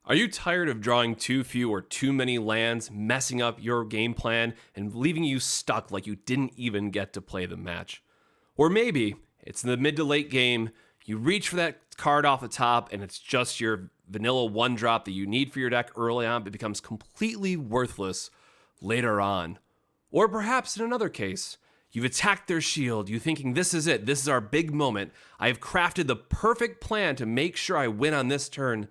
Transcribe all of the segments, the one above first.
Are you tired of drawing too few or too many lands, messing up your game plan, and leaving you stuck like you didn't even get to play the match? Or maybe it's in the mid to late game, you reach for that card off the top, and it's just your vanilla one drop that you need for your deck early on, but becomes completely worthless later on. Or perhaps in another case, you've attacked their shield, you thinking this is it, this is our big moment, I have crafted the perfect plan to make sure I win on this turn.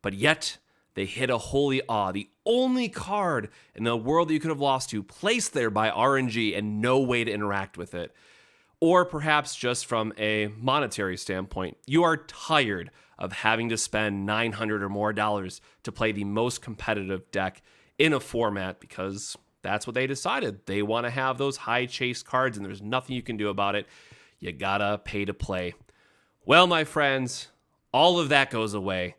But yet, they hit a Holy Awe, the only card in the world that you could have lost to, placed there by RNG and no way to interact with it. Or perhaps just from a monetary standpoint, you are tired of having to spend $900 or more to play the most competitive deck in a format because that's what they decided. They want to have those high chase cards and there's nothing you can do about it. You gotta pay to play. Well, my friends, all of that goes away.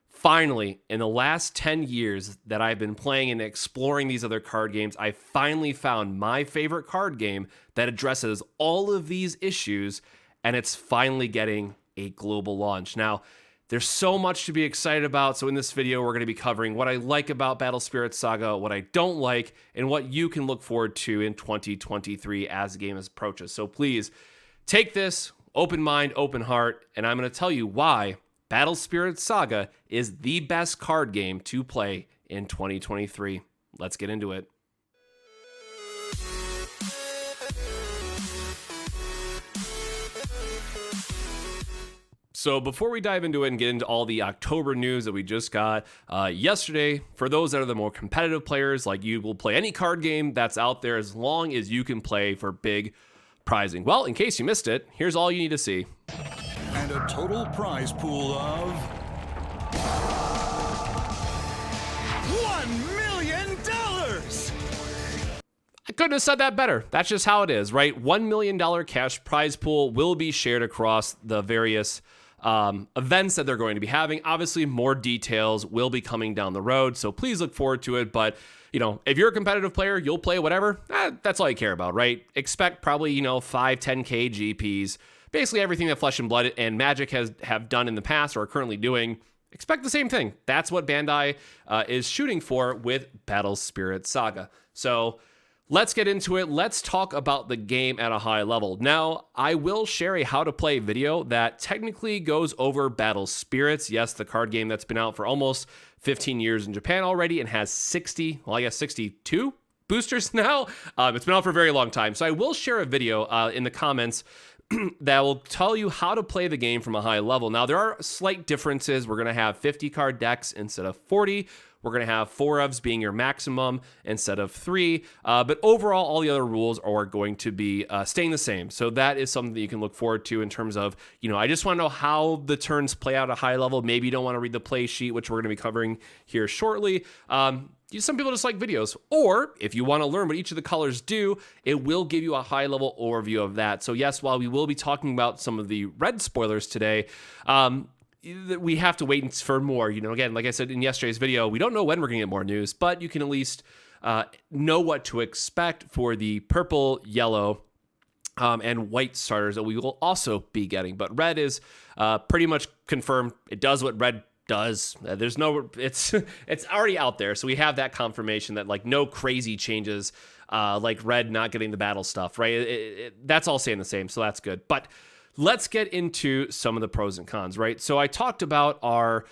Finally, in the last 10 years that I've been playing and exploring these other card games, I finally found my favorite card game that addresses all of these issues, and it's finally getting a global launch. Now, there's so much to be excited about, so in this video, we're going to be covering what I like about Battle Spirits Saga, what I don't like, and what you can look forward to in 2023 as the game approaches. So please, take this, open mind, open heart, and I'm going to tell you why Battle Spirits Saga is the best card game to play in 2023. Let's get into it. So before we dive into it and get into all the October news that we just got yesterday, for those that are the more competitive players, like you will play any card game that's out there as long as you can play for big prizing. Well, in case you missed it, here's all you need to see. And a total prize pool of $1 million! I couldn't have said that better. That's just how it is, right? $1 million cash prize pool will be shared across the various events that they're going to be having. Obviously, more details will be coming down the road, so please look forward to it. But, you know, if you're a competitive player, you'll play whatever. That's all you care about, right? Expect probably, 5, 10K GPs. Basically everything that Flesh and Blood and Magic have done in the past or are currently doing, expect the same thing. That's what Bandai is shooting for with Battle Spirits Saga. So let's get into it. Let's talk about the game at a high level. Now, I will share a how to play video that technically goes over Battle Spirits. Yes, the card game that's been out for almost 15 years in Japan already and has 62 boosters now. It's been out for a very long time. So I will share a video in the comments that will tell you how to play the game from a high level. Now, there are slight differences. We're going to have 50 card decks instead of 40. We're going to have 4 ofs being your maximum instead of 3. But overall, all the other rules are going to be staying the same. So that is something that you can look forward to in terms of, I just want to know how the turns play out at a high level. Maybe you don't want to read the play sheet, which we're going to be covering here shortly. Some people just like videos, or if you want to learn what each of the colors do, it will give you a high level overview of that. So yes, while we will be talking about some of the red spoilers today, we have to wait for more. Again, like I said in yesterday's video, we don't know when we're going to get more news, but you can at least know what to expect for the purple, yellow, and white starters that we will also be getting. But red is pretty much confirmed. It does what red does. It's already out there, so we have that confirmation that no crazy changes, like red not getting the battle stuff, right? That's all staying the same, so that's good. But let's get into some of the pros and cons, right? So I talked about our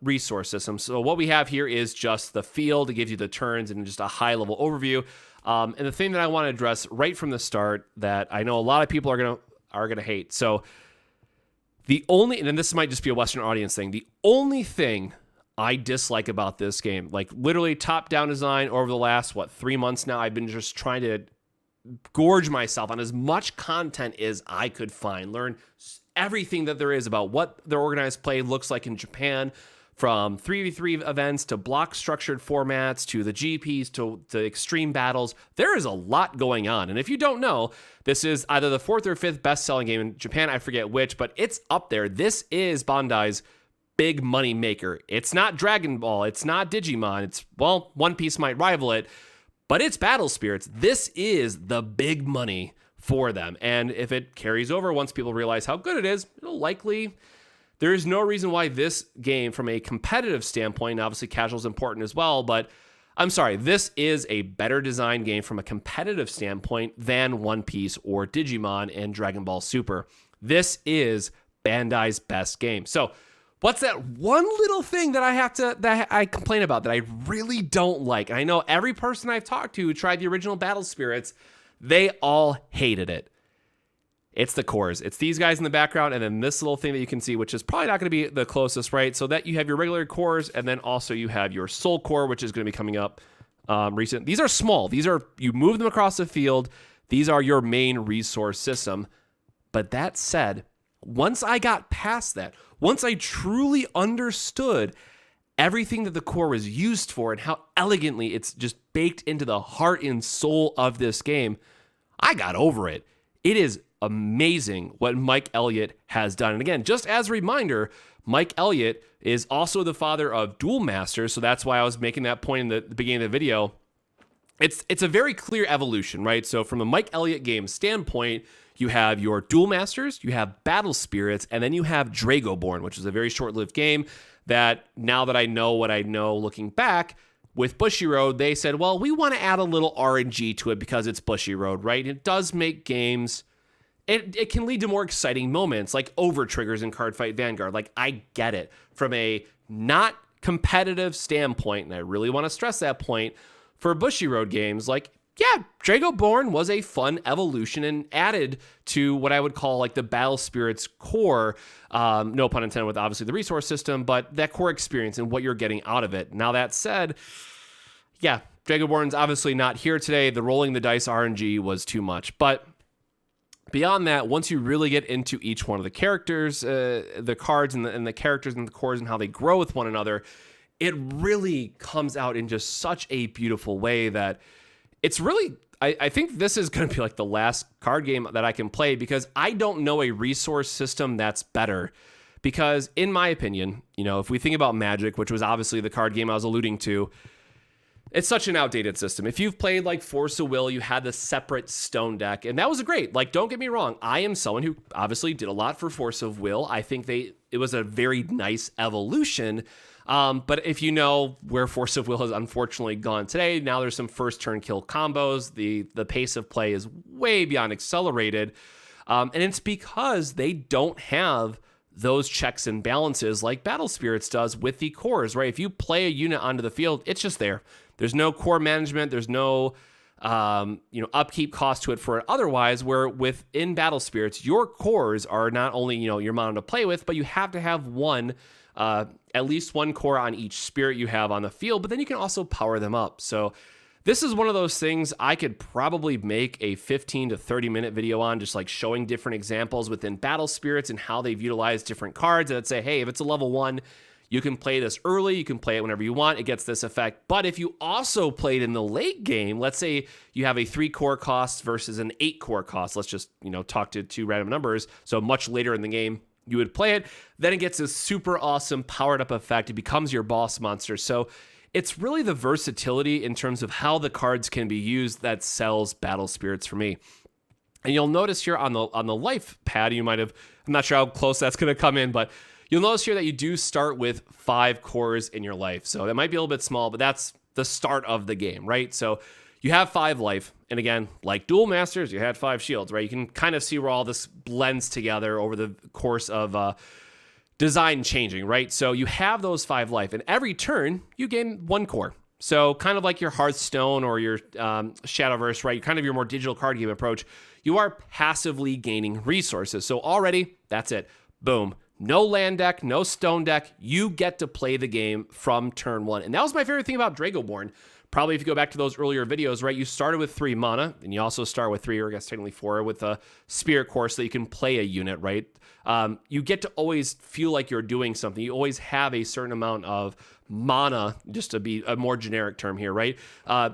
resource system. So what we have here is just the field. It gives you the turns and just a high level overview. And the thing that I want to address right from the start that I know a lot of people are gonna hate. So and this might just be a Western audience thing, the only thing I dislike about this game, literally top-down design over the last, 3 months now, I've been just trying to gorge myself on as much content as I could find, learn everything that there is about what their organized play looks like in Japan, from 3v3 events to block structured formats to the GPs to extreme battles. There is a lot going on. And if you don't know, this is either the 4th or 5th best-selling game in Japan. I forget which, but it's up there. This is Bandai's big money maker. It's not Dragon Ball. It's not Digimon. One Piece might rival it, but it's Battle Spirits. This is the big money for them. And if it carries over, once people realize how good it is, it'll likely there is no reason why this game, from a competitive standpoint, obviously casual is important as well, but I'm sorry, this is a better designed game from a competitive standpoint than One Piece or Digimon and Dragon Ball Super. This is Bandai's best game. So what's that one little thing that I complain about that I really don't like? And I know every person I've talked to who tried the original Battle Spirits, they all hated it. It's the cores. It's these guys in the background, and then this little thing that you can see, which is probably not going to be the closest, right? So that you have your regular cores, and then also you have your soul core, which is going to be coming up recent. These are small. You move them across the field. These are your main resource system. But that said, once I got past that, once I truly understood everything that the core was used for and how elegantly it's just baked into the heart and soul of this game, I got over it. It is amazing what Mike Elliott has done. And again, just as a reminder, Mike Elliott is also the father of Duel Masters, so that's why I was making that point in the beginning of the video. It's a very clear evolution, right? So from a Mike Elliott game standpoint, you have your Duel Masters, you have Battle Spirits, and then you have Dragoborn, which is a very short-lived game that, now that I know what I know looking back, with Bushiroad, they said, well, we want to add a little RNG to it because it's Bushiroad, right? It does make games... It can lead to more exciting moments like over triggers in Cardfight Vanguard. Like, I get it. From a not competitive standpoint, and I really want to stress that point, for Bushiroad games, like, yeah, Dragoborn was a fun evolution and added to what I would call like the Battle Spirits core, no pun intended with obviously the resource system, but that core experience and what you're getting out of it. Now that said, yeah, Dragoborn's obviously not here today. The rolling the dice RNG was too much, but beyond that, once you really get into each one of the characters, the cards and the characters and the cores and how they grow with one another, it really comes out in just such a beautiful way that it's really, I think this is going to be like the last card game that I can play, because I don't know a resource system that's better. Because in my opinion, if we think about Magic, which was obviously the card game I was alluding to, it's such an outdated system. If you've played like Force of Will, you had the separate stone deck, and that was great. Like, don't get me wrong. I am someone who obviously did a lot for Force of Will. I think it was a very nice evolution. But if you know where Force of Will has unfortunately gone today, now there's some first turn kill combos. The pace of play is way beyond accelerated. And it's because they don't have those checks and balances like Battle Spirits does with the cores, right? If you play a unit onto the field, it's just there. There's no core management. There's no, upkeep cost to it for it. Otherwise, where within Battle Spirits, your cores are not only, your mono to play with, but you have to have at least one core on each spirit you have on the field, but then you can also power them up. So this is one of those things I could probably make a 15 to 30 minute video on, just like showing different examples within Battle Spirits and how they've utilized different cards. And I'd say, hey, if it's a level 1, you can play this early, you can play it whenever you want, it gets this effect. But if you also played in the late game, let's say you have a 3 core cost versus an 8 core cost, let's just, talk to 2 random numbers, so much later in the game you would play it, then it gets this super awesome powered up effect. It becomes your boss monster. So it's really the versatility in terms of how the cards can be used that sells Battle Spirits for me. And you'll notice here on the life pad, I'm not sure how close that's going to come in, but you'll notice here that you do start with 5 cores in your life. So that might be a little bit small, but that's the start of the game, right? So you have 5 life. And again, like Duel Masters, you had 5 shields, right? You can kind of see where all this blends together over the course of design changing, right? So you have those 5 life, and every turn you gain 1 core. So kind of like your Hearthstone or your Shadowverse, right? Kind of your more digital card game approach. You are passively gaining resources. So already, that's it. Boom. No land deck, no stone deck. You get to play the game from turn 1. And that was my favorite thing about Dragoborn. Probably if you go back to those earlier videos, right, you started with 3 mana, and you also start with 3, or I guess technically 4, with a spirit core so that you can play a unit, right? You get to always feel like you're doing something. You always have a certain amount of mana, just to be a more generic term here, right,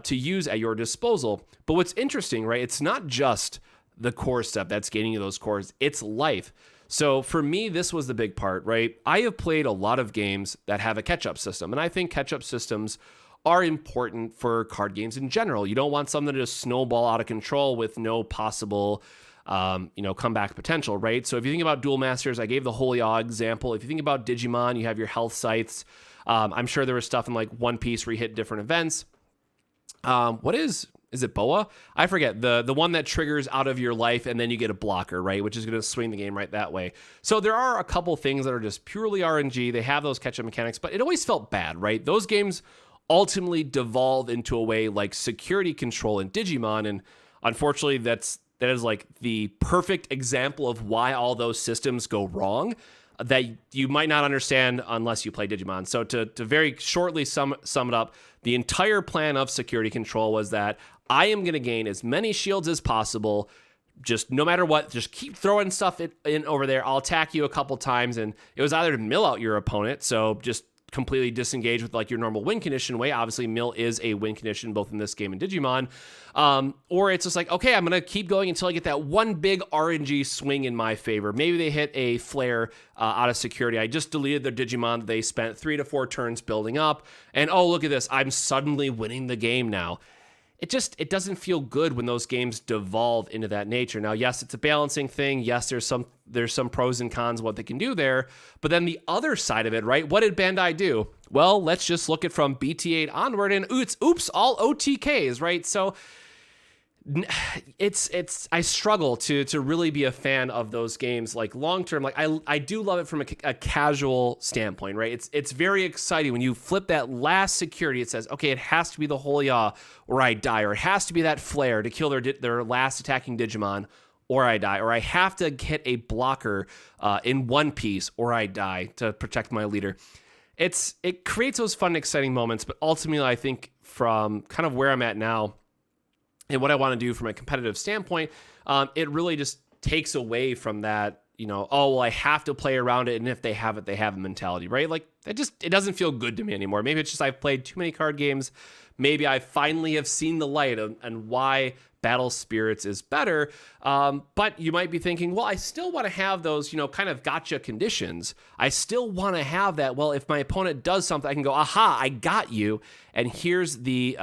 to use at your disposal. But what's interesting, right, it's not just the core step that's gaining you those cores, it's life. So for me, this was the big part, right? I have played a lot of games that have a catch-up system, and I think catch-up systems are important for card games in general. You don't want something to just snowball out of control with no possible comeback potential, right? So if you think about Duel Masters, I gave the Holy Awe example. If you think about Digimon, you have your health sites. I'm sure there was stuff in like One Piece where you hit different events. What is it Boa? I forget. The one that triggers out of your life and then you get a blocker, right? Which is going to swing the game right that way. So there are a couple things that are just purely RNG. They have those catch-up mechanics, but it always felt bad, right? Those games ultimately devolve into a way like security control in Digimon, and unfortunately that is like the perfect example of why all those systems go wrong that you might not understand unless you play Digimon. So to very shortly sum it up, the entire plan of security control was that I am going to gain as many shields as possible, just no matter what, just keep throwing stuff in over there. I'll attack you a couple times, and it was either to mill out your opponent, so just completely disengage with like your normal win condition way. Obviously, mill is a win condition both in this game and Digimon. Or it's just like, okay, I'm going to keep going until I get that one big RNG swing in my favor. Maybe they hit a flare out of security. I just deleted their Digimon that they spent 3 to 4 turns building up. And oh, look at this. I'm suddenly winning the game now. It doesn't feel good when those games devolve into that nature. Now, yes, it's a balancing thing. Yes, there's some pros and cons what they can do there. But then the other side of it, right? What did Bandai do? Well, let's just look at from BT8 onward, and oops, all OTKs, right? So I struggle to really be a fan of those games like long term. Like I do love it from a casual standpoint, right? It's very exciting when you flip that last security. It says, okay, it has to be the Holy Awe or I die, or it has to be that flare to kill their last attacking Digimon or I die, or I have to hit a blocker in One Piece or I die to protect my leader. It creates those fun, exciting moments, but ultimately I think from kind of where I'm at now and what I want to do from a competitive standpoint, it really just takes away from that, oh, well, I have to play around it, and if they have it, they have a mentality, right? Like, it doesn't feel good to me anymore. Maybe it's just I've played too many card games. Maybe I finally have seen the light and why Battle Spirits is better. But you might be thinking, well, I still want to have those, kind of gotcha conditions. I still want to have that. Well, if my opponent does something, I can go, aha, I got you. And here's the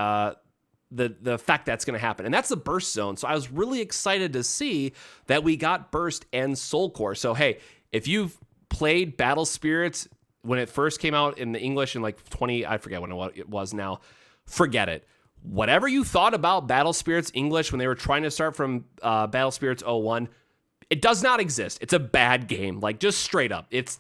fact that's going to happen. And that's the burst zone. So I was really excited to see that we got burst and soul core. So, hey, if you've played Battle Spirits when it first came out in the English in like I forget when it was now, forget it. Whatever you thought about Battle Spirits English when they were trying to start from Battle Spirits 01, it does not exist. It's a bad game. Like, just straight up. It's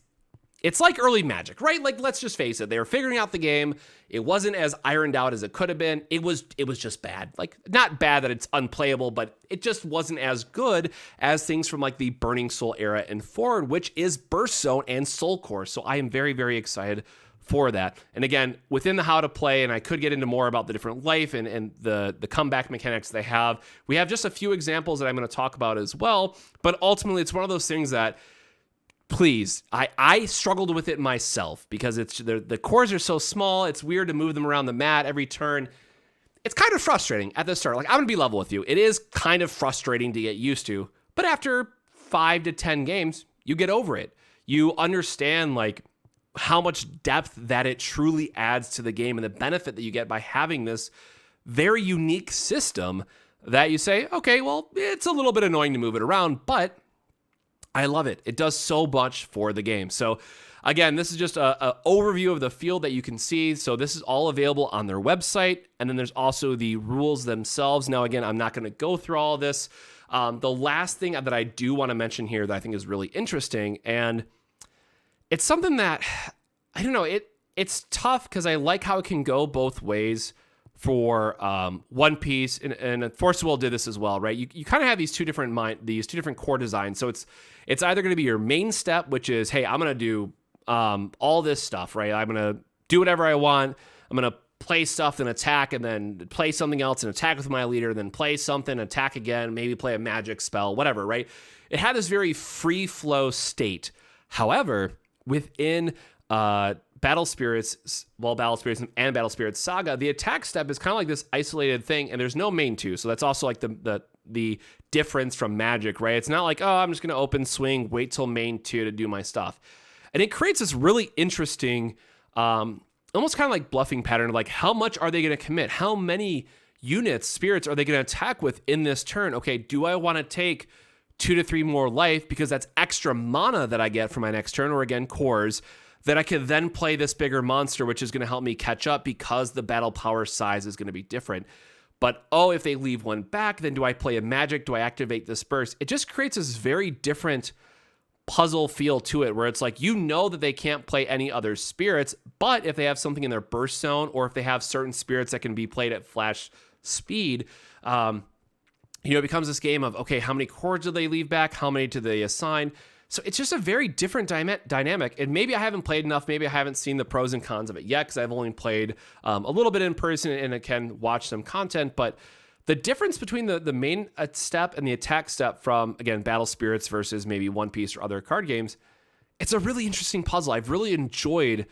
like early Magic, right? Like, let's just face it. They were figuring out the game. It wasn't as ironed out as it could have been. It was just bad. Like, not bad that it's unplayable, but it just wasn't as good as things from like the Burning Soul era and forward, which is Burst Zone and Soul Core. So I am very, very excited for that. And again, within the how to play, and I could get into more about the different life and the comeback mechanics they have. We have just a few examples that I'm going to talk about as well. But ultimately, it's one of those things that, please, I struggled with it myself because the cores are so small. It's weird to move them around the mat every turn. It's kind of frustrating at the start. Like, I'm going to be level with you. It is kind of frustrating to get used to. But after 5 to 10 games, you get over it. You understand, like, how much depth that it truly adds to the game and the benefit that you get by having this very unique system that you say, okay, well, it's a little bit annoying to move it around, but I love it. It does so much for the game. So again, this is just an overview of the field that you can see. So this is all available on their website. And then there's also the rules themselves. Now, again, I'm not going to go through all of this. The last thing that I do want to mention here that I think is really interesting, and it's something that, I don't know, it's tough because I like how it can go both ways for One Piece, and Force Will did this as well, right? You kind of have these two different core designs. So it's either going to be your main step, which is, hey, I'm going to do all this stuff, right? I'm going to do whatever I want. I'm going to play stuff, then attack, and then play something else and attack with my leader, then play something, attack again, maybe play a magic spell, whatever, right? It had this very free flow state. However, within Battle Spirits and Battle Spirits Saga, the attack step is kind of like this isolated thing, and there's no main two. So that's also like the difference from Magic, right? It's not like, oh, I'm just going to open swing, wait till main two to do my stuff. And it creates this really interesting, almost kind of like bluffing pattern. Like, how much are they going to commit? How many spirits are they going to attack with in this turn? Okay, do I want to take 2 to 3 more life because that's extra mana that I get for my next turn, or again, cores, that I could then play this bigger monster, which is going to help me catch up because the battle power size is going to be different. But, if they leave one back, then do I play a magic? Do I activate this burst? It just creates this very different puzzle feel to it, where it's like, that they can't play any other spirits, but if they have something in their Birthstone, or if they have certain spirits that can be played at flash speed, it becomes this game of, okay, how many cards do they leave back? How many do they assign? So it's just a very different dynamic. And maybe I haven't played enough. Maybe I haven't seen the pros and cons of it yet, because I've only played a little bit in person and I can watch some content. But the difference between the main step and the attack step from, again, Battle Spirits versus maybe One Piece or other card games, it's a really interesting puzzle. I've really enjoyed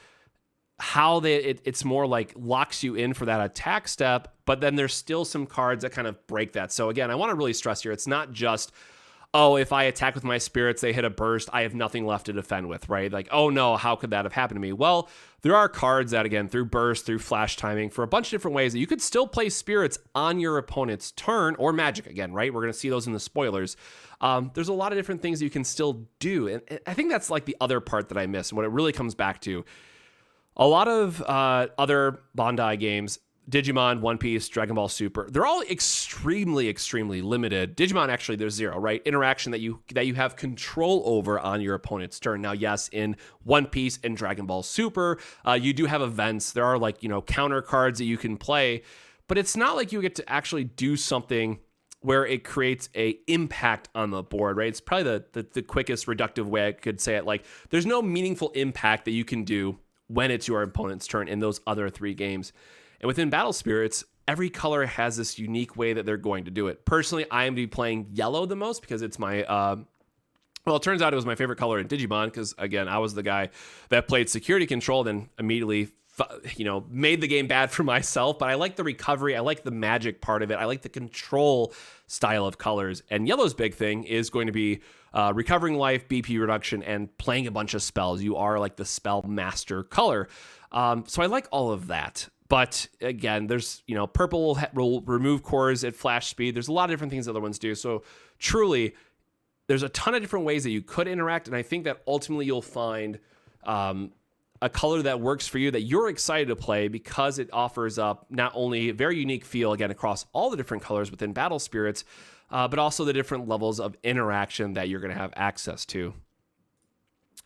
how it's more like locks you in for that attack step, but then there's still some cards that kind of break that. So again, I want to really stress here, it's not just, if I attack with my spirits, they hit a burst, I have nothing left to defend with, right? Like, oh no, how could that have happened to me? Well, there are cards that, again, through burst, through flash timing, for a bunch of different ways that you could still play spirits on your opponent's turn, or magic again, right? We're going to see those in the spoilers. There's a lot of different things you can still do. And I think that's like the other part that I miss. And what it really comes back to, a lot of other Bandai games, Digimon, One Piece, Dragon Ball Super, they're all extremely, extremely limited. Digimon, actually, there's 0, right? Interaction that you have control over on your opponent's turn. Now, yes, in One Piece and Dragon Ball Super, you do have events. There are counter cards that you can play, but it's not like you get to actually do something where it creates a impact on the board, right? It's probably the quickest reductive way I could say it. Like, there's no meaningful impact that you can do when it's your opponent's turn in those other 3 games. And within Battle Spirits, every color has this unique way that they're going to do it. Personally, I am playing yellow the most because it's my, it turns out it was my favorite color in Digimon because, again, I was the guy that played security control, then immediately, made the game bad for myself. But I like the recovery. I like the magic part of it. I like the control style of colors. And yellow's big thing is going to be recovering life, BP reduction, and playing a bunch of spells. You are like the spell master color. So I like all of that. But again, there's, purple will remove cores at flash speed. There's a lot of different things other ones do. So truly, there's a ton of different ways that you could interact. And I think that ultimately you'll find a color that works for you, that you're excited to play, because it offers up not only a very unique feel, again, across all the different colors within Battle Spirits, but also the different levels of interaction that you're going to have access to.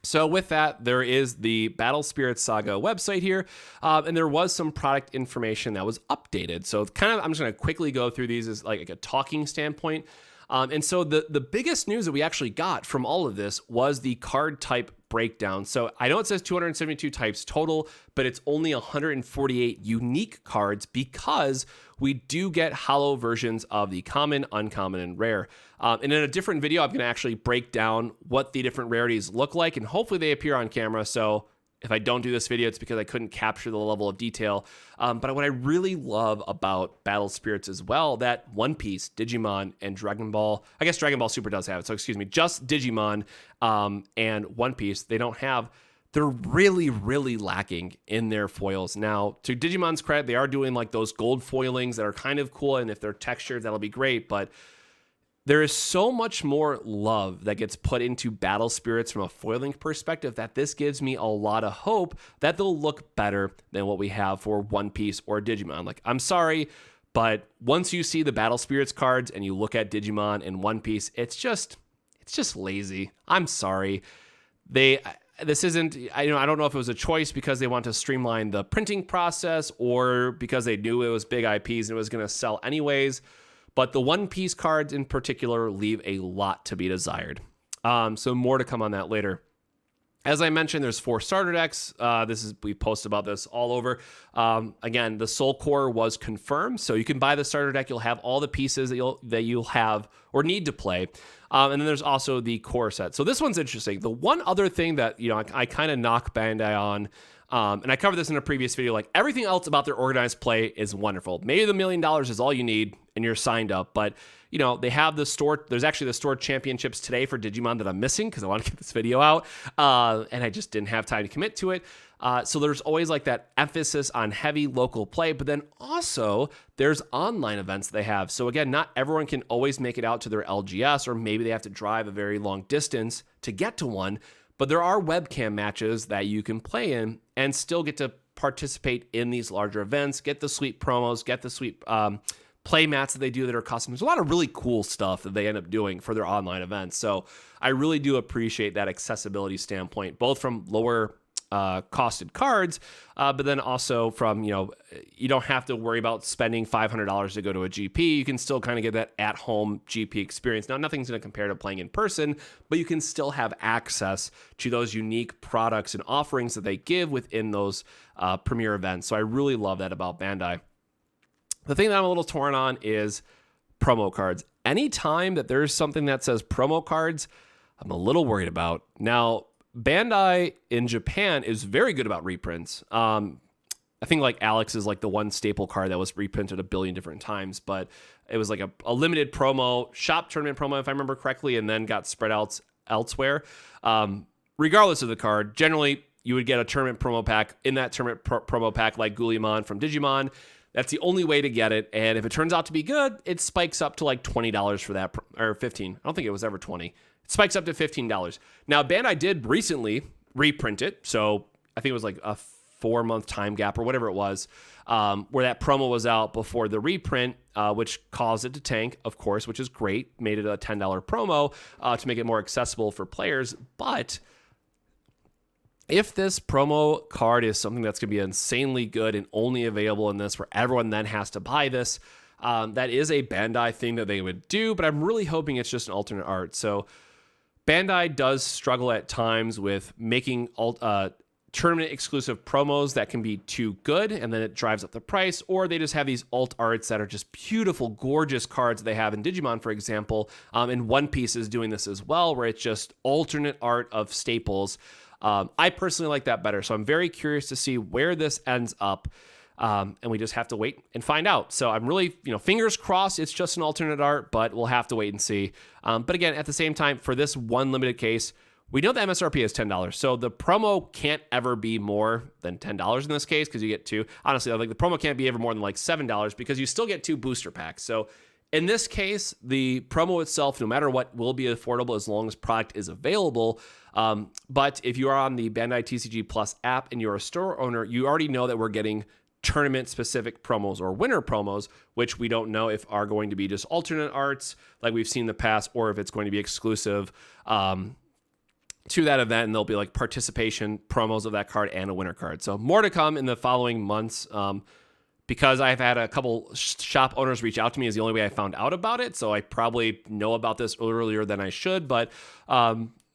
So with that, there is the Battle Spirits Saga website here, and there was some product information that was updated. So I'm just going to quickly go through these as like a talking standpoint. And so the biggest news that we actually got from all of this was the card type breakdown. So I know it says 272 types total, but it's only 148 unique cards because we do get hollow versions of the common, uncommon, and rare. And in a different video, I'm going to actually break down what the different rarities look like, and hopefully they appear on camera. So if I don't do this video, it's because I couldn't capture the level of detail. But what I really love about Battle Spirits as well, that One Piece, Digimon, and Dragon Ball, I guess Dragon Ball Super does have it, so excuse me, just Digimon and One Piece, they're really, really lacking in their foils. Now, to Digimon's credit, they are doing like those gold foilings that are kind of cool, and if they're textured, that'll be great, but there is so much more love that gets put into Battle Spirits from a foiling perspective that this gives me a lot of hope that they'll look better than what we have for One Piece or Digimon. Like, I'm sorry, but once you see the Battle Spirits cards and you look at Digimon and One Piece, it's just lazy. I'm sorry. This isn't, I don't know if it was a choice because they want to streamline the printing process or because they knew it was big IPs and it was going to sell anyways. But the One Piece cards in particular leave a lot to be desired. So more to come on that later. As I mentioned, there's 4 starter decks. We posted about this all over. Again, the Soul Core was confirmed, so you can buy the starter deck. You'll have all the pieces that you'll have or need to play. And then there's also the core set. So this one's interesting. The one other thing that I kind of knock Bandai And I covered this in a previous video. Like, everything else about their organized play is wonderful. Maybe the $1 million is all you need and you're signed up. But, you know, they have the store. There's actually the store championships today for Digimon that I'm missing because I want to get this video out. And I just didn't have time to commit to it. So there's always like that emphasis on heavy local play, but then also there's online events they have. So again, not everyone can always make it out to their LGS, or maybe they have to drive a very long distance to get to one. But there are webcam matches that you can play in and still get to participate in these larger events, get the sweet promos, get the sweet play mats that they do that are custom. There's a lot of really cool stuff that they end up doing for their online events. So I really do appreciate that accessibility standpoint, both from lower costed cards, but then also from, you know, you don't have to worry about spending $500 to go to a GP. You can still kind of get that at-home GP experience. Now, nothing's going to compare to playing in person, but you can still have access to those unique products and offerings that they give within those premier events. So I really love that about Bandai. The thing that I'm a little torn on is promo cards. Anytime that there's something that says promo cards, I'm a little worried about. Now, Bandai in Japan is very good about reprints. I think like Alex is like the one staple card that was reprinted a billion different times, but it was like a limited promo, shop tournament promo, if I remember correctly, and then got spread out elsewhere. Regardless of the card, generally you would get a tournament promo pack. In that tournament promo pack, like Guliamon from Digimon, that's the only way to get it. And if it turns out to be good, it spikes up to like $20 for that, or $15. I don't think it was ever 20. It spikes up to $15. Now, Bandai did recently reprint it. So I think it was like a 4-month time gap or whatever it was, where that promo was out before the reprint, which caused it to tank, of course, which is great. Made it a $10 promo to make it more accessible for players. But if this promo card is something that's going to be insanely good and only available in this, where everyone then has to buy this, that is a Bandai thing that they would do. But I'm really hoping it's just an alternate art. So Bandai does struggle at times with making tournament exclusive promos that can be too good, and then it drives up the price, or they just have these alt arts that are just beautiful, gorgeous cards that they have in Digimon, for example. And One Piece is doing this as well, where it's just alternate art of staples. I personally like that better. So I'm very curious to see where this ends up. And we just have to wait and find out. So I'm really, fingers crossed it's just an alternate art, but we'll have to wait and see. But again, at the same time, for this one limited case, we know the MSRP is $10. So the promo can't ever be more than $10 in this case, because you get two. Honestly, I think the promo can't be ever more than like $7, because you still get 2 booster packs. So in this case, the promo itself, no matter what, will be affordable as long as product is available. But if you are on the Bandai TCG Plus app and you're a store owner, you already know that we're getting tournament-specific promos or winner promos, which we don't know if are going to be just alternate arts like we've seen in the past, or if it's going to be exclusive to that event, and there'll be like participation promos of that card and a winner card. So more to come in the following months. Because I've had a couple shop owners reach out to me is the only way I found out about it. So I probably know about this earlier than I should, but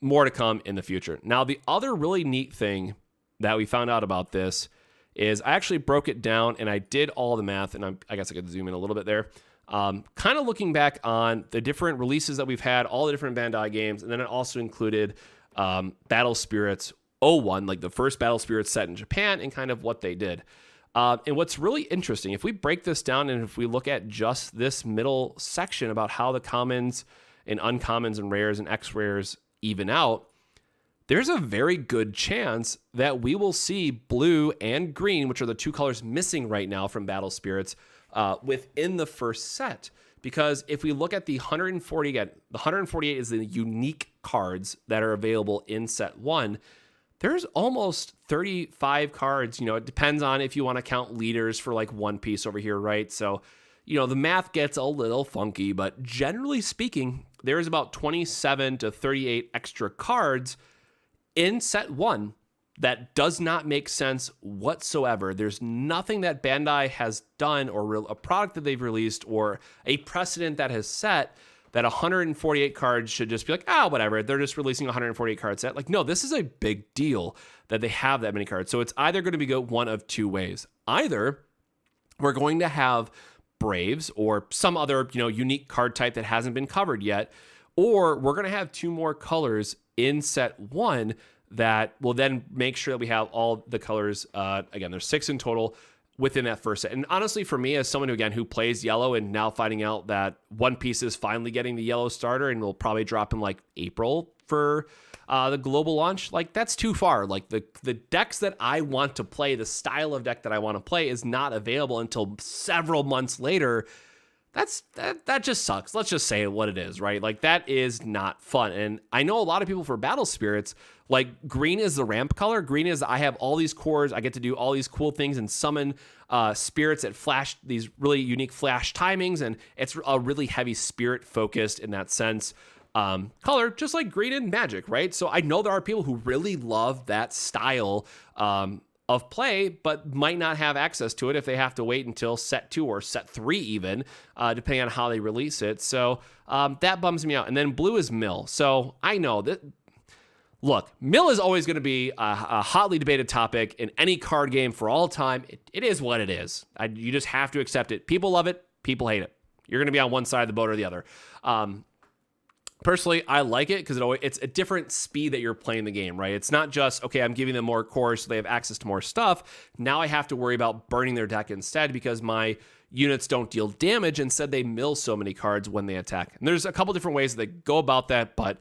more to come in the future. Now, the other really neat thing that we found out about this is I actually broke it down and I did all the math, and I guess I could zoom in a little bit there. Kind of looking back on the different releases that we've had, all the different Bandai games, and then it also included Battle Spirits 01, like the first Battle Spirits set in Japan, and kind of what they did. And what's really interesting, if we break this down and if we look at just this middle section about how the commons and uncommons and rares and X rares even out, there's a very good chance that we will see blue and green, which are the 2 colors missing right now from Battle Spirits, within the first set. Because if we look at the 140, again, the 148 is the unique cards that are available in set 1. There's almost 35 cards. It depends on if you want to count leaders for like One Piece over here, right? So, the math gets a little funky, but generally speaking, there's about 27 to 38 extra cards in set 1 that does not make sense whatsoever. There's nothing that Bandai has done, or a product that they've released, or a precedent that has set that 148 cards should just be like, whatever, they're just releasing a 148 card set. Like, no, this is a big deal that they have that many cards. So it's either going to go one of 2 ways. Either we're going to have Braves or some other, unique card type that hasn't been covered yet, or we're going to have 2 more colors in set 1 that will then make sure that we have all the colors. Again, there's 6 in total within that first set. And honestly, for me, as someone who plays yellow and now finding out that One Piece is finally getting the yellow starter and will probably drop in like April for the global launch, like that's too far. Like the decks that I want to play, the style of deck that I want to play is not available until several months later. That just sucks. Let's just say what it is, right? Like that is not fun. And I know a lot of people for Battle Spirits, like green is the ramp color. Green is I have all these cores. I get to do all these cool things and summon spirits that flash these really unique flash timings. And it's a really heavy spirit focused in that sense. Color, just like green and Magic, right? So I know there are people who really love that style of play, but might not have access to it if they have to wait until set 2 or set 3 even, depending on how they release it. So that bums me out. And then blue is mill. So I know that, look, mill is always going to be a hotly debated topic in any card game for all time. It is what it is. You just have to accept it. People love it. People hate it. You're going to be on one side of the boat or the other. Personally, I like it because it's a different speed that you're playing the game, right? It's not just, okay, I'm giving them more cores so they have access to more stuff. Now I have to worry about burning their deck instead because my units don't deal damage. Instead, they mill so many cards when they attack. And there's a couple different ways that they go about that, but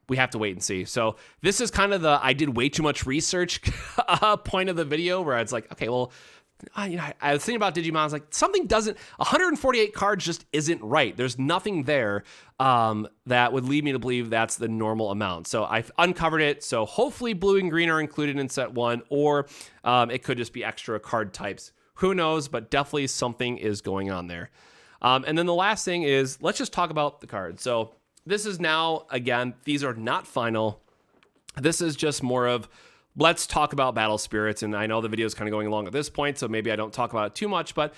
we have to wait and see. So this is kind of the I did way too much research point of the video where it's like, okay, well, I was thinking about Digimon. I was like, something doesn't. 148 cards just isn't right. There's nothing there that would lead me to believe that's the normal amount. So I've uncovered it. So hopefully blue and green are included in set 1, or it could just be extra card types. Who knows? But definitely something is going on there. And then the last thing is, let's just talk about the cards. So this is now, again, these are not final. This is just more of, let's talk about Battle Spirits, and I know the video is kind of going along at this point, so maybe I don't talk about it too much, but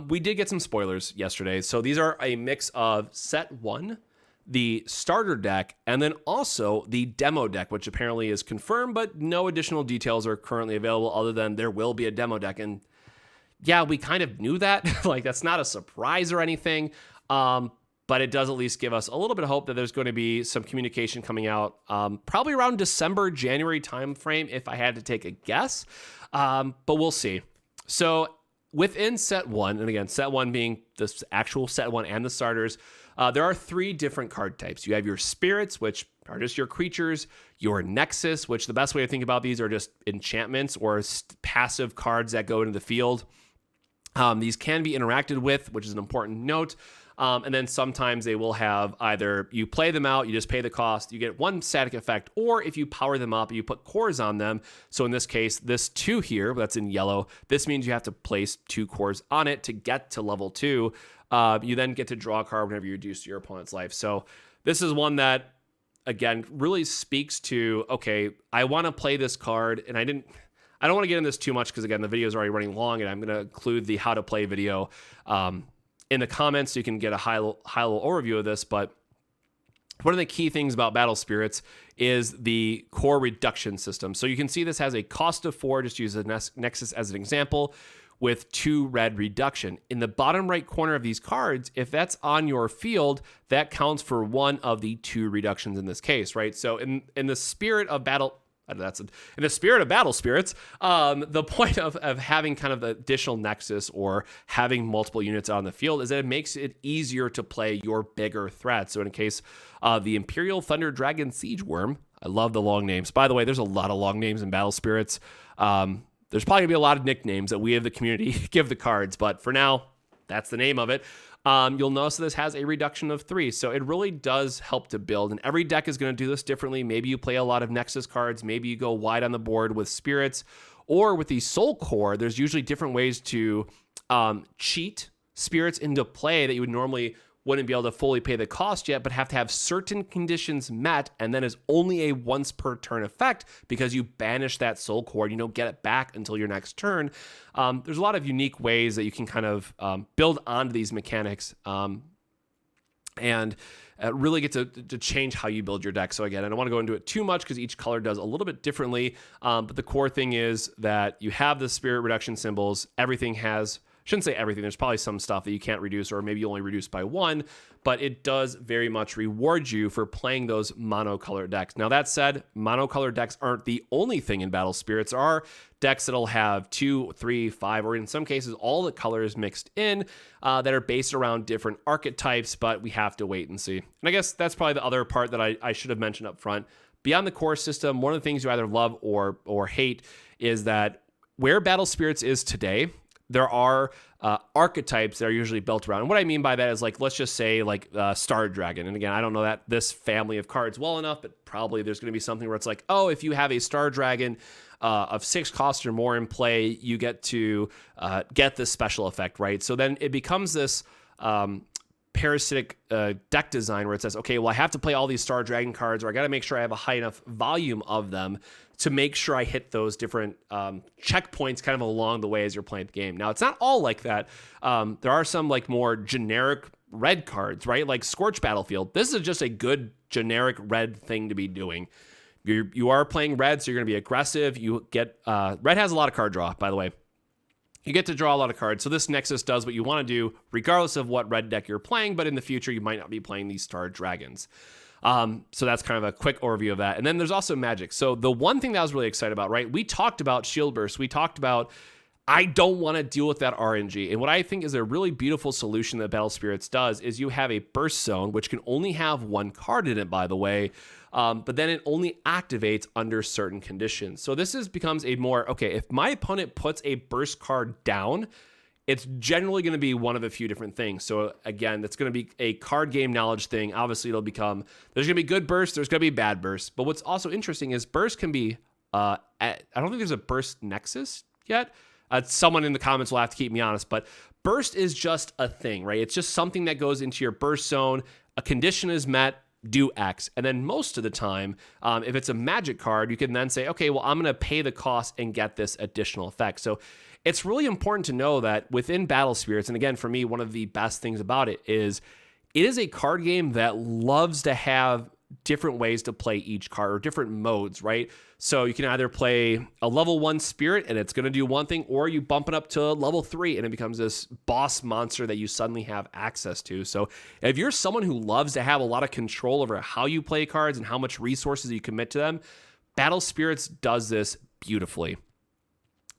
we did get some spoilers yesterday. So these are a mix of set 1, the starter deck, and then also the demo deck, which apparently is confirmed, but no additional details are currently available other than there will be a demo deck. And yeah, we kind of knew that. Like, that's not a surprise or anything. But it does at least give us a little bit of hope that there's going to be some communication coming out probably around December, January timeframe, if I had to take a guess. But we'll see. So within set 1, and again, set 1 being the actual set 1 and the starters, there are 3 different card types. You have your spirits, which are just your creatures, your nexus, which the best way to think about these are just enchantments or passive cards that go into the field. These can be interacted with, which is an important note. And then sometimes they will have either you play them out, you just pay the cost, you get 1 static effect, or if you power them up, you put cores on them. So in this case, this 2 here, that's in yellow, this means you have to place 2 cores on it to get to level 2. You then get to draw a card whenever you reduce your opponent's life. So this is one that, again, really speaks to, okay, I want to play this card, and I don't want to get into this too much because, again, the video is already running long, and I'm going to include the how to play video in the comments so you can get a high level overview of this. But one of the key things about Battle Spirits is the core reduction system. So you can see this has a cost of 4, just use the Nexus as an example, with 2 red reduction. In the bottom right corner of these cards, if that's on your field, that counts for 1 of the 2 reductions in this case, right? So in the spirit of Battle... in the spirit of Battle Spirits, the point of having kind of the additional nexus or having multiple units on the field is that it makes it easier to play your bigger threats. So in case of the Imperial Thunder Dragon Siege Worm, I love the long names. By the way, there's a lot of long names in Battle Spirits. There's probably going to be a lot of nicknames that we of the community give the cards, but for now, that's the name of it. You'll notice this has a reduction of 3, so it really does help to build, and every deck is going to do this differently. Maybe you play a lot of Nexus cards, maybe you go wide on the board with Spirits, or with the Soul Core, there's usually different ways to cheat Spirits into play that you would normally wouldn't be able to fully pay the cost yet, but have to have certain conditions met, and then is only a once per turn effect because you banish that Soul Core. You don't get it back until your next turn. There's a lot of unique ways that you can kind of build onto these mechanics and really get to change how you build your deck. So again, I don't want to go into it too much because each color does a little bit differently, but the core thing is that you have the spirit reduction symbols. Everything has shouldn't say everything. There's probably some stuff that you can't reduce, or maybe you only reduce by one, but it does very much reward you for playing those monocolor decks. Now, that said, monocolor decks aren't the only thing in Battle Spirits. There are decks that'll have 2, 3, 5, or in some cases, all the colors mixed in that are based around different archetypes, but we have to wait and see. And I guess that's probably the other part that I should have mentioned up front. Beyond the core system, one of the things you either love or hate is that where Battle Spirits is today, there are archetypes that are usually built around. And what I mean by that is, like, let's just say like Star Dragon. And again, I don't know that this family of cards well enough, but probably there's going to be something where it's like, oh, if you have a Star Dragon of 6 cost or more in play, you get to get this special effect, right? So then it becomes this parasitic deck design where it says, okay, well, I have to play all these Star Dragon cards, or I got to make sure I have a high enough volume of them to make sure I hit those different checkpoints kind of along the way as you're playing the game. Now, it's not all like that. There are some like more generic red cards, right? Like Scorch Battlefield. This is just a good generic red thing to be doing. You are playing red, so you're going to be aggressive. You get red has a lot of card draw, by the way. You get to draw a lot of cards. So this Nexus does what you want to do, regardless of what red deck you're playing, but in the future, you might not be playing these Star Dragons. So that's kind of a quick overview of that. And then there's also Magic. So the one thing that I was really excited about, right? We talked about Shield Burst. We talked about, I don't want to deal with that RNG. And what I think is a really beautiful solution that Battle Spirits does is you have a burst zone, which can only have one card in it, by the way. But then it only activates under certain conditions. So this becomes a more, okay, if my opponent puts a burst card down, it's generally going to be one of a few different things. So again, that's going to be a card game knowledge thing. Obviously, it'll become, there's going to be good bursts, there's going to be bad bursts. But what's also interesting is burst can be, I don't think there's a burst nexus yet. Someone in the comments will have to keep me honest, but burst is just a thing, right? It's just something that goes into your burst zone. A condition is met, do X. And then most of the time, if it's a magic card, you can then say, okay, well, I'm going to pay the cost and get this additional effect. So it's really important to know that within Battle Spirits, and again, for me, one of the best things about it is a card game that loves to have different ways to play each card, or different modes, right? So you can either play a level 1 spirit and it's going to do one thing, or you bump it up to level 3 and it becomes this boss monster that you suddenly have access to. So if you're someone who loves to have a lot of control over how you play cards and how much resources you commit to them, Battle Spirits does this beautifully.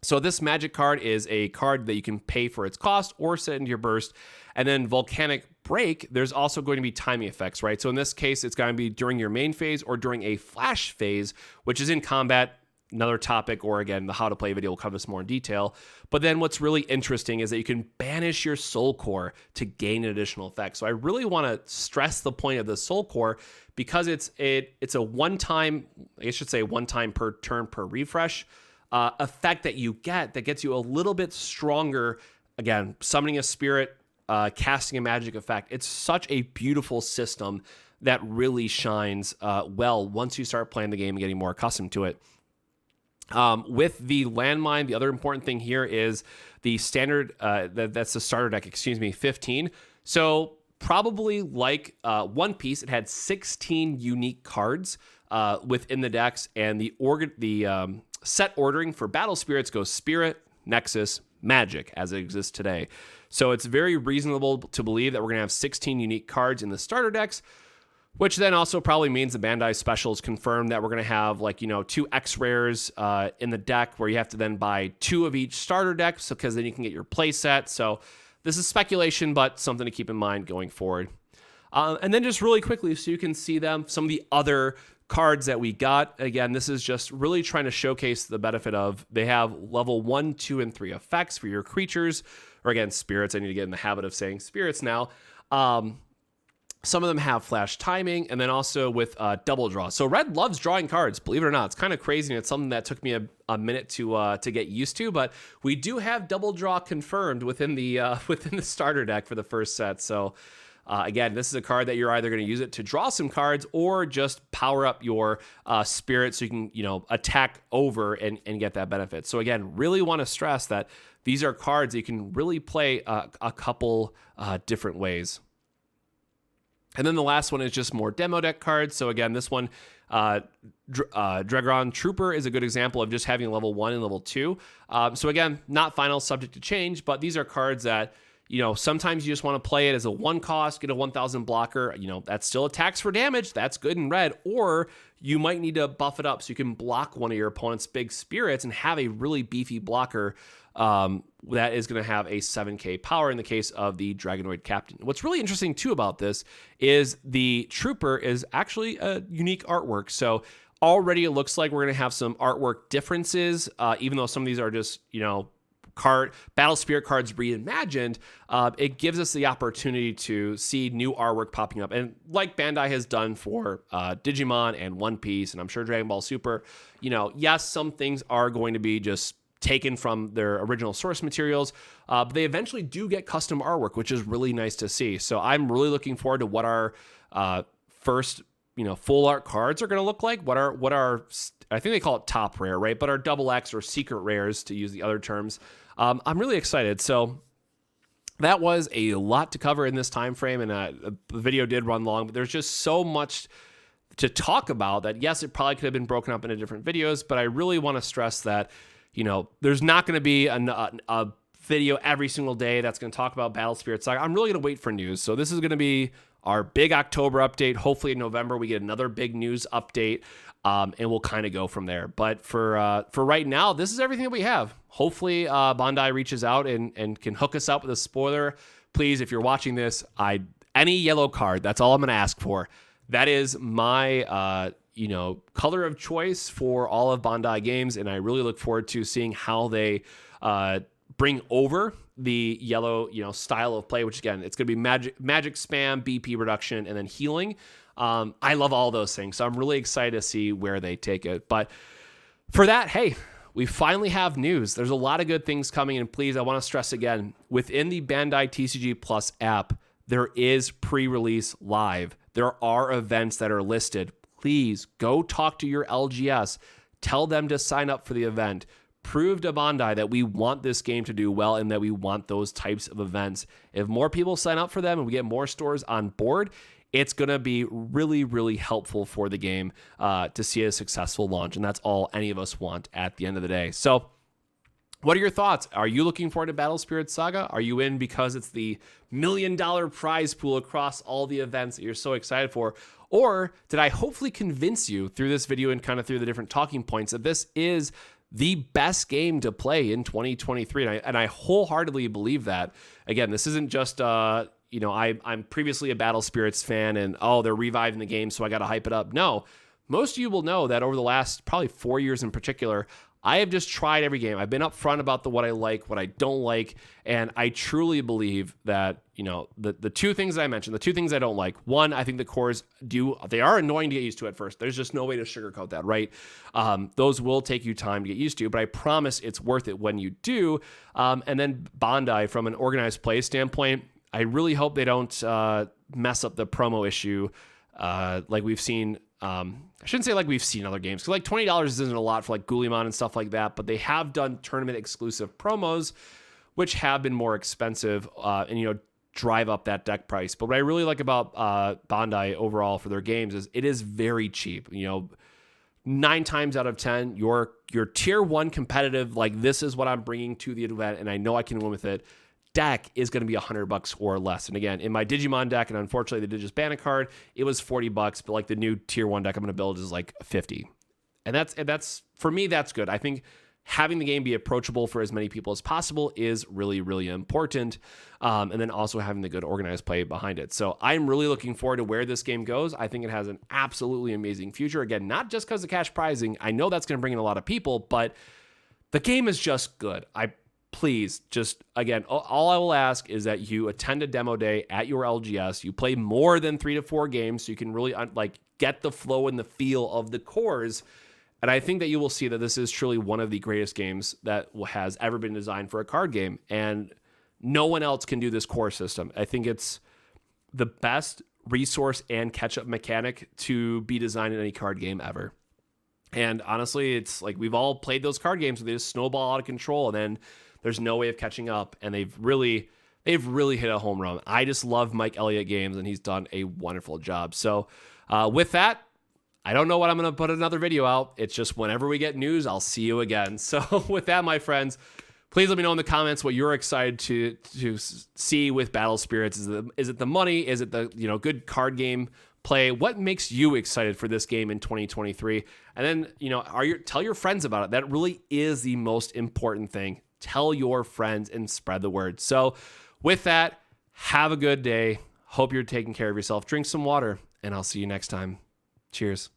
So this magic card is a card that you can pay for its cost or set into your burst. And then Volcanic Break, there's also going to be timing effects, right? So in this case, it's going to be during your main phase or during a flash phase, which is in combat, another topic, or again, the how to play video will cover this more in detail. But then what's really interesting is that you can banish your Soul Core to gain an additional effect. So I really want to stress the point of the Soul Core because it's a one-time, I should say one-time per turn per refresh effect that you get that gets you a little bit stronger. Again, summoning a spirit, casting a magic effect. It's such a beautiful system that really shines well once you start playing the game and getting more accustomed to it. With the landmine, the other important thing here is the standard, that's the starter deck, 15. So probably like One Piece, it had 16 unique cards within the decks, and the set ordering for Battle Spirits goes Spirit, Nexus, Magic as it exists today. So it's very reasonable to believe that we're going to have 16 unique cards in the starter decks, which then also probably means the Bandai specials confirm that we're going to have 2 X rares in the deck where you have to then buy 2 of each starter deck, so because then you can get your play set. So this is speculation, but something to keep in mind going forward. And then just really quickly, so you can see some of the other cards that we got. Again, this is just really trying to showcase the benefit of, they have level 1, 2, and 3 effects for your creatures, or again, spirits. I need to get in the habit of saying spirits now. Some of them have flash timing, and then also with double draw. So red loves drawing cards, believe it or not. It's kind of crazy, and it's something that took me a minute to get used to, but we do have double draw confirmed within the starter deck for the first set. So again, this is a card that you're either going to use it to draw some cards or just power up your spirit so you can, attack over and get that benefit. So again, really want to stress that these are cards that you can really play a couple different ways. And then the last one is just more demo deck cards. So again, this one, Dragon Trooper is a good example of just having level 1 and level 2. So again, not final, subject to change, but these are cards that, sometimes you just want to play it as a 1 cost, get a 1,000 blocker. That's still attacks for damage. That's good in red. Or you might need to buff it up so you can block one of your opponent's big spirits and have a really beefy blocker that is going to have a 7k power in the case of the Dragonoid Captain. What's really interesting too about this is the Trooper is actually a unique artwork. So already it looks like we're going to have some artwork differences, even though some of these are just, Battle Spirit cards reimagined. It gives us the opportunity to see new artwork popping up. And like Bandai has done for Digimon and One Piece, and I'm sure Dragon Ball Super, yes, some things are going to be just taken from their original source materials, but they eventually do get custom artwork, which is really nice to see. So I'm really looking forward to what our first, full art cards are going to look like. What are I think they call it top rare, right? But our double X or secret rares, to use the other terms. I'm really excited. So that was a lot to cover in this time frame, and the video did run long, but there's just so much to talk about that. Yes, it probably could have been broken up into different videos, but I really want to stress that there's not going to be a video every single day that's going to talk about Battle Spirits Saga. I'm really going to wait for news. So this is going to be our big October update. Hopefully in November we get another big news update, and we'll kind of go from there. But for right now, this is everything that we have. Hopefully Bandai reaches out and can hook us up with a spoiler. Please, if you're watching this, any yellow card, that's all I'm going to ask for. That is my color of choice for all of Bandai games, and I really look forward to seeing how they bring over the yellow, style of play, which again, it's going to be magic spam, BP reduction, and then healing. I love all those things, so I'm really excited to see where they take it. But for that, hey, we finally have news. There's a lot of good things coming, and please, I want to stress again, within the Bandai TCG Plus app, there is pre-release live. There are events that are listed. Please go talk to your LGS. Tell them to sign up for the event. Prove to Bandai that we want this game to do well and that we want those types of events. If more people sign up for them and we get more stores on board, it's going to be really, really helpful for the game to see a successful launch. And that's all any of us want at the end of the day. So what are your thoughts? Are you looking forward to Battle Spirits Saga? Are you in because it's the $1 million prize pool across all the events that you're so excited for? Or did I hopefully convince you through this video and kind of through the different talking points that this is the best game to play in 2023? And I wholeheartedly believe that. Again, this isn't just, I'm previously a Battle Spirits fan and, they're reviving the game, so I got to hype it up. No, most of you will know that over the last probably 4 years in particular, I have just tried every game. I've been upfront about what I like, what I don't like, and I truly believe that, the two things that I mentioned, the two things I don't like. One, I think the cores they are annoying to get used to at first. There's just no way to sugarcoat that, right? Those will take you time to get used to, but I promise it's worth it when you do. And then Bandai, from an organized play standpoint, I really hope they don't mess up the promo issue like we've seen. I shouldn't say like we've seen other games, because like $20 isn't a lot for like Gullimon and stuff like that, but they have done tournament exclusive promos, which have been more expensive and drive up that deck price. But what I really like about Bandai overall for their games is it is very cheap. 9 times out of 10, your tier 1 competitive, like this is what I'm bringing to the event and I know I can win with it, deck is going to be $100 or less. And again, in my Digimon deck, and unfortunately they did just ban a card, it was $40, but like the new tier 1 deck I'm going to build is like $50. And that's for me, that's good. I think having the game be approachable for as many people as possible is really, really important. And then also having the good organized play behind it. So I'm really looking forward to where this game goes. I think it has an absolutely amazing future. Again, not just because of cash prizing. I know that's going to bring in a lot of people, but the game is just good. Please, just, again, all I will ask is that you attend a demo day at your LGS. You play more than 3 to 4 games so you can really get the flow and the feel of the cores. And I think that you will see that this is truly one of the greatest games that has ever been designed for a card game. And no one else can do this core system. I think it's the best resource and catch-up mechanic to be designed in any card game ever. And honestly, it's like we've all played those card games where they just snowball out of control and then there's no way of catching up. And they've really they've really hit a home run. I just love Mike Elliott games, and he's done a wonderful job. So with that, I don't know what I'm going to put another video out. It's just whenever we get news, I'll see you again. So with that, my friends, please let me know in the comments what you're excited to see with Battle Spirits. Is it the money? Is it the good card game play? What makes you excited for this game in 2023? And then tell your friends about it. That really is the most important thing. Tell your friends and spread the word. So with that, have a good day. Hope you're taking care of yourself. Drink some water, and I'll see you next time. Cheers.